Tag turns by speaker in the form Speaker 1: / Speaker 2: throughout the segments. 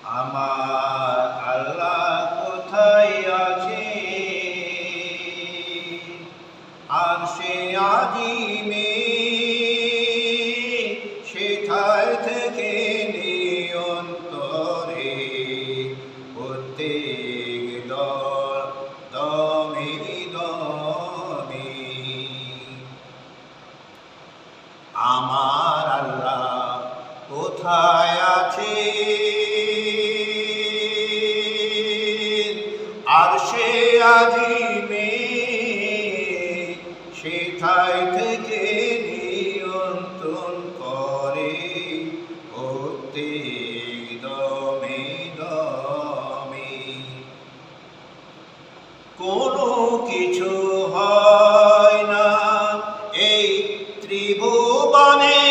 Speaker 1: আমার আল্লাহ কোথায় আছে? আরশে আজিমে, সেথায় থেকে নিয়ন্তরে প্রত্যেক দমে দমে। আমার আল্লাহ কোথায় আছে? আরশে আজিমে, সেথায় থেকে নিয়ন্ত্রণ করে প্রত্যেক দমে দমে। কোনো কিছু হয় না এই ত্রিভুবনে,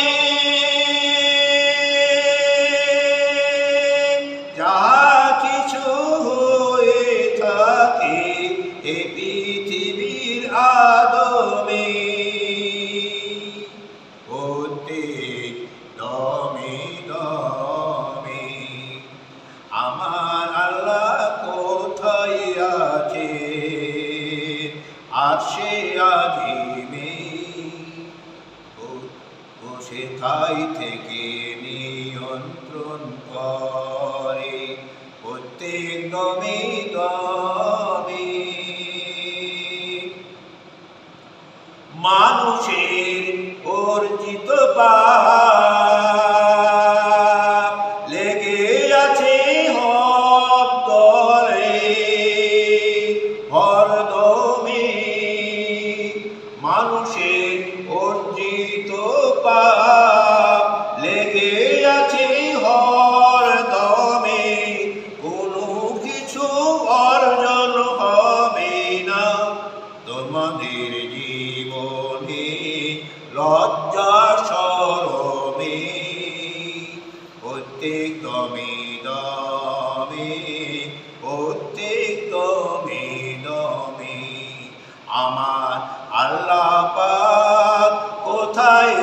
Speaker 1: যাহা কিছু হয়ে থাকে এ পৃথিবীর আদমে। প্রত্যেক দমে দমে আমার আল্লাহ কোথায় আছে? আরশে আজিমে, সেথায় থেকে নিয়ন্ত্রণ করে প্রত্যেক দমে দমে। মানুষের অর্জিত পাপ লেগে আছে হক তরে হরদমে। মানুষের অর্জিত পাপ লেগে আছে হরদমে। কোনো কিছু অর্জন হবে না তোমাদের জীবনে লজ্জা শরমে। প্রত্যেক দমে দমে, প্রত্যেক দমে দমে আমার আল্লাহ পাক কোথায়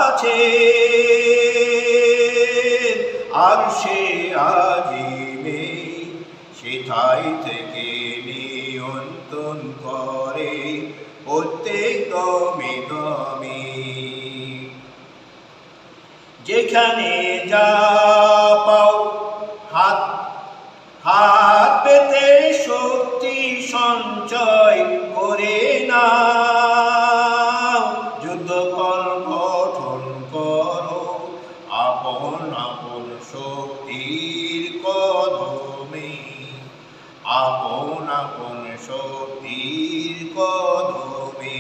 Speaker 1: আছে? আরশে আজিমে, সেথায় থেকে নিয়ন্ত্রণ করে প্রত্যেক দমে দমে। যেখানে যা পাও হাত হাত পেতে শক্তি সঞ্চয় করে নাও। যুদ্ধফল গঠন করো আপন আপন শক্তির কদমে। আপন আপন শক্তির কদমে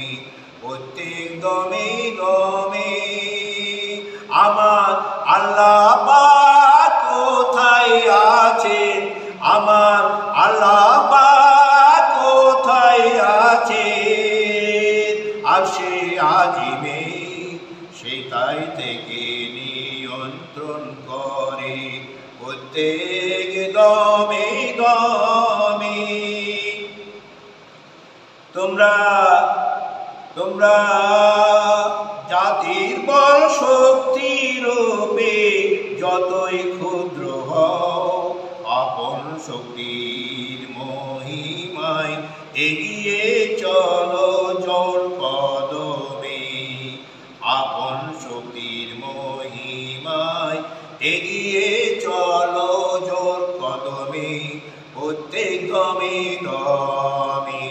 Speaker 1: প্রত্যেক দমে দমে। আমার আল্লাহ পাক কোথায় আছেন? আমার আল্লাহ পাক কোথায় আছেন? আরশে আজিমে, সেথায় থেকে নিয়ন্ত্রণ করে প্রত্যেক দমে দমে। তোমরা জাতির বল শক্তি রূপে যতই ক্ষুদ্র হও, আপন শক্তির মহিমায় এগিয়ে চলো জোর কদমে। আপন শক্তির মহিমায় এগিয়ে চলো জোর কদমে প্রত্যেক দমে দমে।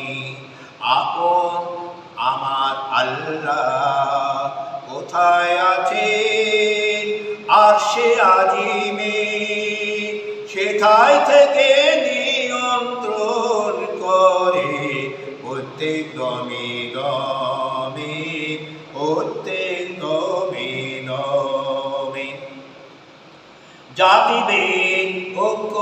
Speaker 1: আপন আমার আল্লাহ কোথায় আছে? আরশে আজিমে, সেথায় থেকে নিয়ন্ত্রণ করে প্রত্যেক দমে দমে, প্রত্যেক দমে দমে। জাতিভেদ ঐক্য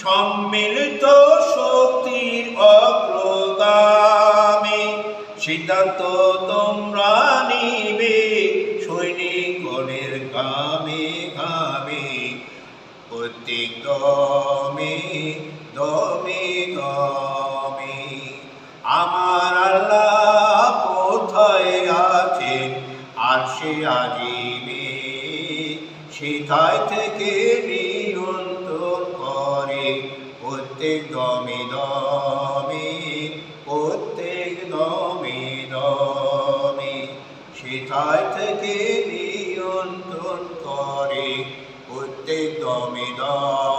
Speaker 1: সম্মিলিত শক্তির অগ্রগামী। সিদ্ধান্ত তোমরা নিবে সৈনিকগণের গামে গামে প্রত্যেক দমে দমে দমে। আমার আল্লাহ কোথায় আছেন? আরশে আজিমে, সেথায় থেকে নিয়ন্ত্রণ করে প্রত্যেক দমে দমে, প্রত্যেক দমে দমে। সেথায় থেকে নিয়ন্ত্রণ করে প্রত্যেক দমে দমে।